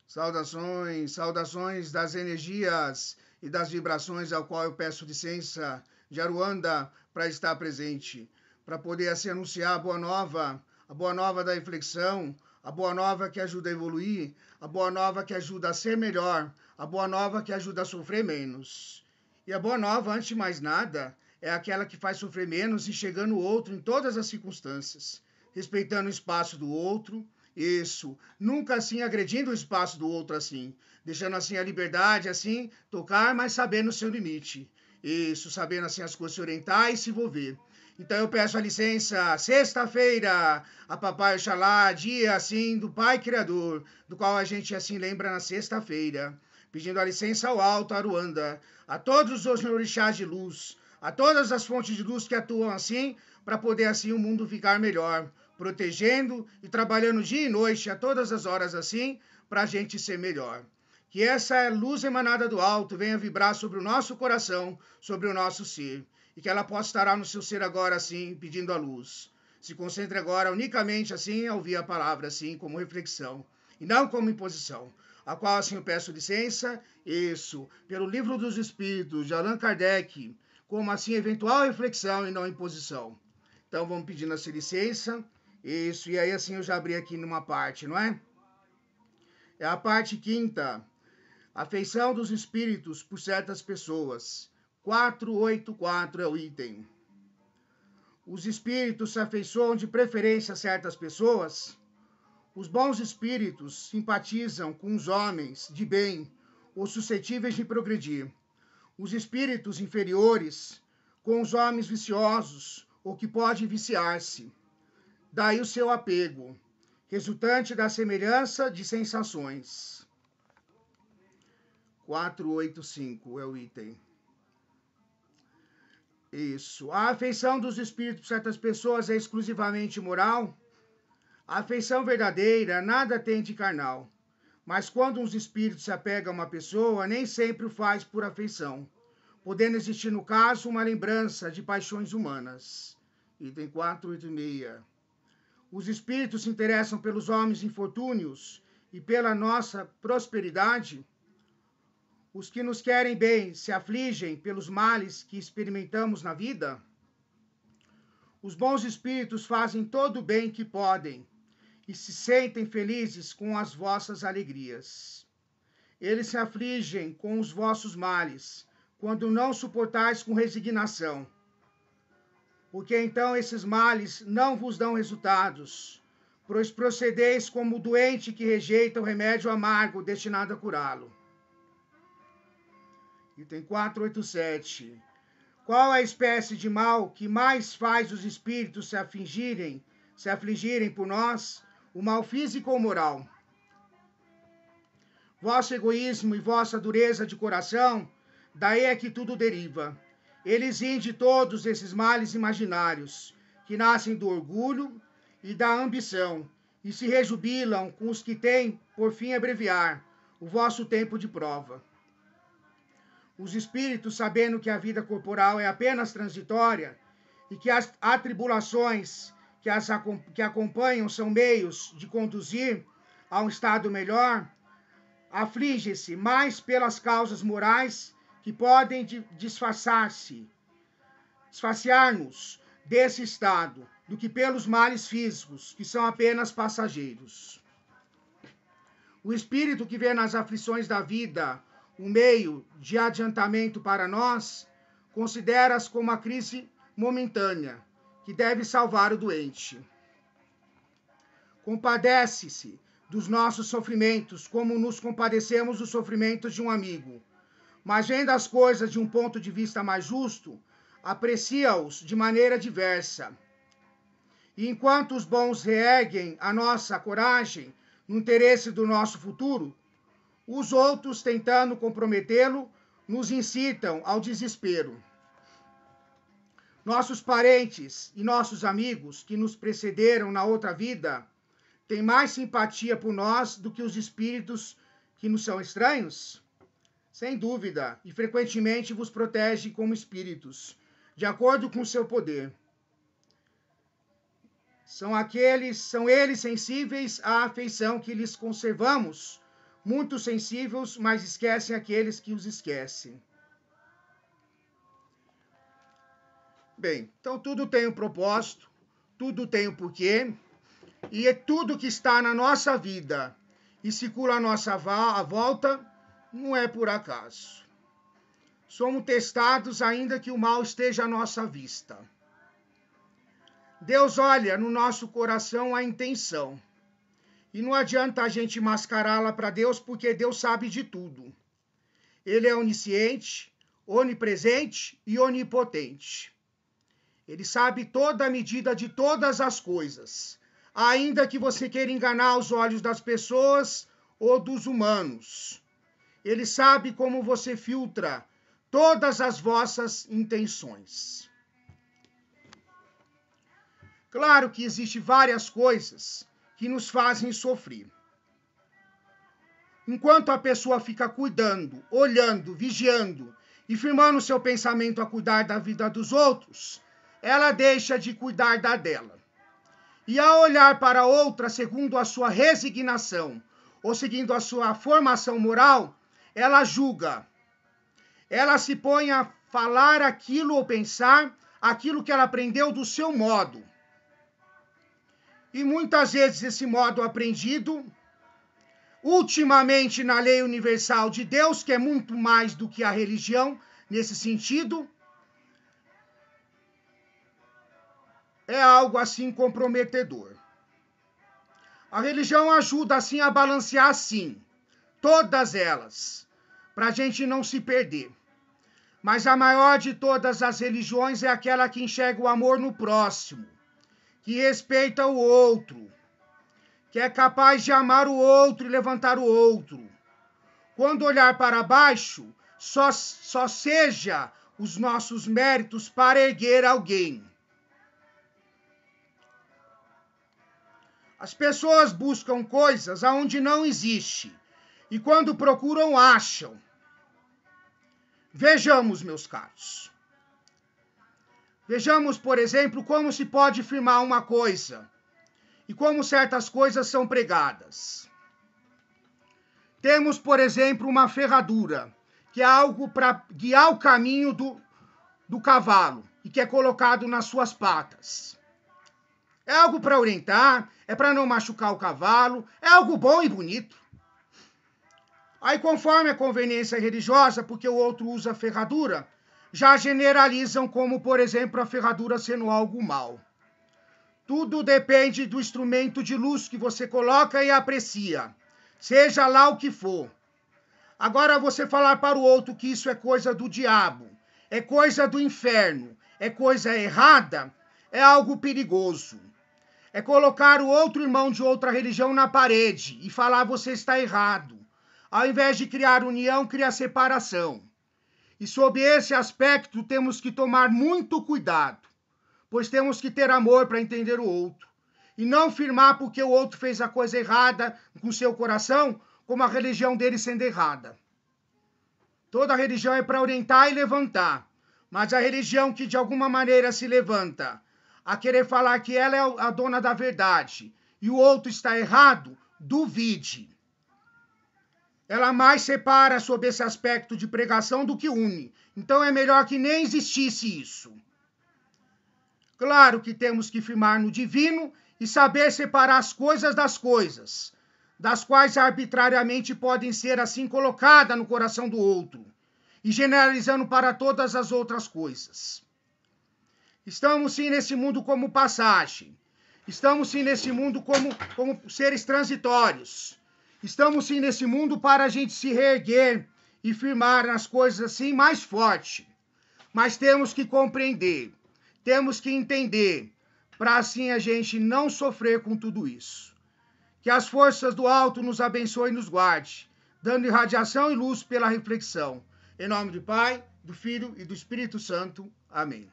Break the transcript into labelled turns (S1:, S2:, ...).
S1: Saudações, saudações das energias e das vibrações ao qual eu peço licença de Aruanda para estar presente, para poder assim anunciar a boa nova da reflexão, a boa nova que ajuda a evoluir, a boa nova que ajuda a ser melhor, a boa nova que ajuda a sofrer menos. E a boa nova, antes de mais nada, é aquela que faz sofrer menos enxergando o outro em todas as circunstâncias, respeitando o espaço do outro. Isso, nunca assim agredindo o espaço do outro assim, deixando assim a liberdade assim, tocar, mas sabendo o seu limite. Isso, sabendo assim as coisas se orientar e se envolver. Então eu peço a licença, sexta-feira, a Papai Oxalá, dia assim do Pai Criador, do qual a gente assim lembra na sexta-feira, pedindo a licença ao Alto Aruanda, a todos os orixás de luz, a todas as fontes de luz que atuam assim, para poder assim o mundo ficar melhor, protegendo e trabalhando dia e noite, a todas as horas assim, para a gente ser melhor. Que essa luz emanada do alto venha vibrar sobre o nosso coração, sobre o nosso ser, e que ela possa estar no seu ser agora assim, pedindo a luz. Se concentre agora unicamente assim a ouvir a palavra assim, como reflexão, e não como imposição, a qual assim eu peço licença, isso, pelo Livro dos Espíritos, de Allan Kardec, como assim eventual reflexão e não imposição. Então vamos pedindo essa licença. Isso, e aí assim eu já abri aqui numa parte, não é? É a parte quinta. Afeição dos espíritos por certas pessoas. 484 é o item. Os espíritos se afeiçoam de preferência a certas pessoas. Os bons espíritos simpatizam com os homens de bem ou suscetíveis de progredir. Os espíritos inferiores com os homens viciosos ou que podem viciar-se. Daí o seu apego, resultante da semelhança de sensações. 485 é o item. Isso. A afeição dos espíritos por certas pessoas é exclusivamente moral? A afeição verdadeira nada tem de carnal. Mas quando uns espíritos se apegam a uma pessoa, nem sempre o faz por afeição, podendo existir no caso uma lembrança de paixões humanas. Item 486. Os espíritos se interessam pelos homens infortúnios e pela nossa prosperidade. Os que nos querem bem se afligem pelos males que experimentamos na vida. Os bons espíritos fazem todo o bem que podem e se sentem felizes com as vossas alegrias. Eles se afligem com os vossos males, quando não suportais com resignação, porque então esses males não vos dão resultados, pois procedeis como o doente que rejeita o remédio amargo destinado a curá-lo. Item 487. Qual a espécie de mal que mais faz os espíritos se afligirem por nós, o mal físico ou moral? Vosso egoísmo e vossa dureza de coração, daí é que tudo deriva. Eles riem de todos esses males imaginários, que nascem do orgulho e da ambição, e se rejubilam com os que têm, por fim, abreviar o vosso tempo de prova. Os espíritos, sabendo que a vida corporal é apenas transitória e que as atribulações que acompanham são meios de conduzir a um estado melhor, aflige-se mais pelas causas morais que podem desfaciar-nos desse estado, do que pelos males físicos, que são apenas passageiros. O espírito que vê nas aflições da vida um meio de adiantamento para nós, considera-as como uma crise momentânea, que deve salvar o doente. Compadece-se dos nossos sofrimentos, como nos compadecemos dos sofrimentos de um amigo, mas vendo as coisas de um ponto de vista mais justo, aprecia-os de maneira diversa. E enquanto os bons reerguem a nossa coragem no interesse do nosso futuro, os outros, tentando comprometê-lo, nos incitam ao desespero. Nossos parentes e nossos amigos que nos precederam na outra vida têm mais simpatia por nós do que os espíritos que nos são estranhos? Sem dúvida, e frequentemente vos protege como espíritos, de acordo com o seu poder. São eles sensíveis à afeição que lhes conservamos, muito sensíveis, mas esquecem aqueles que os esquecem. Bem, então tudo tem um propósito, tudo tem um porquê, e é tudo que está na nossa vida e circula a nossa volta, não é por acaso. Somos testados ainda que o mal esteja à nossa vista. Deus olha no nosso coração a intenção. E não adianta a gente mascará-la para Deus, porque Deus sabe de tudo. Ele é onisciente, onipresente e onipotente. Ele sabe toda a medida de todas as coisas, ainda que você queira enganar os olhos das pessoas ou dos humanos. Ele sabe como você filtra todas as vossas intenções. Claro que existem várias coisas que nos fazem sofrer. Enquanto a pessoa fica cuidando, olhando, vigiando e firmando seu pensamento a cuidar da vida dos outros, ela deixa de cuidar da dela. E ao olhar para outra segundo a sua resignação ou seguindo a sua formação moral, ela julga. Ela se põe a falar aquilo ou pensar aquilo que ela aprendeu do seu modo. E muitas vezes esse modo aprendido, ultimamente na lei universal de Deus, que é muito mais do que a religião nesse sentido, é algo assim comprometedor. A religião ajuda assim a balancear sim, todas elas, para a gente não se perder. Mas a maior de todas as religiões é aquela que enxerga o amor no próximo, que respeita o outro, que é capaz de amar o outro e levantar o outro. Quando olhar para baixo, só seja os nossos méritos para erguer alguém. As pessoas buscam coisas aonde não existe, e quando procuram, acham. Vejamos, meus caros. Vejamos, por exemplo, como se pode firmar uma coisa e como certas coisas são pregadas. Temos, por exemplo, uma ferradura, que é algo para guiar o caminho do cavalo e que é colocado nas suas patas. É algo para orientar, é para não machucar o cavalo, é algo bom e bonito. Aí, conforme a conveniência religiosa, porque o outro usa a ferradura, já generalizam como, por exemplo, a ferradura sendo algo mal. Tudo depende do instrumento de luz que você coloca e aprecia, seja lá o que for. Agora, você falar para o outro que isso é coisa do diabo, é coisa do inferno, é coisa errada, é algo perigoso. É colocar o outro irmão de outra religião na parede e falar você está errado. Ao invés de criar união, cria separação. E sob esse aspecto temos que tomar muito cuidado, pois temos que ter amor para entender o outro. E não firmar porque o outro fez a coisa errada com seu coração, como a religião dele sendo errada. Toda religião é para orientar e levantar, mas a religião que de alguma maneira se levanta a querer falar que ela é a dona da verdade e o outro está errado, duvide. Ela mais separa sob esse aspecto de pregação do que une. Então é melhor que nem existisse isso. Claro que temos que firmar no divino e saber separar as coisas das coisas, das quais arbitrariamente podem ser assim colocadas no coração do outro, e generalizando para todas as outras coisas. Estamos sim nesse mundo como passagem. Estamos sim nesse mundo como seres transitórios. Estamos sim nesse mundo para a gente se reerguer e firmar nas coisas assim mais forte. Mas temos que compreender, temos que entender, para assim a gente não sofrer com tudo isso. Que as forças do alto nos abençoem e nos guarde, dando irradiação e luz pela reflexão. Em nome do Pai, do Filho e do Espírito Santo. Amém.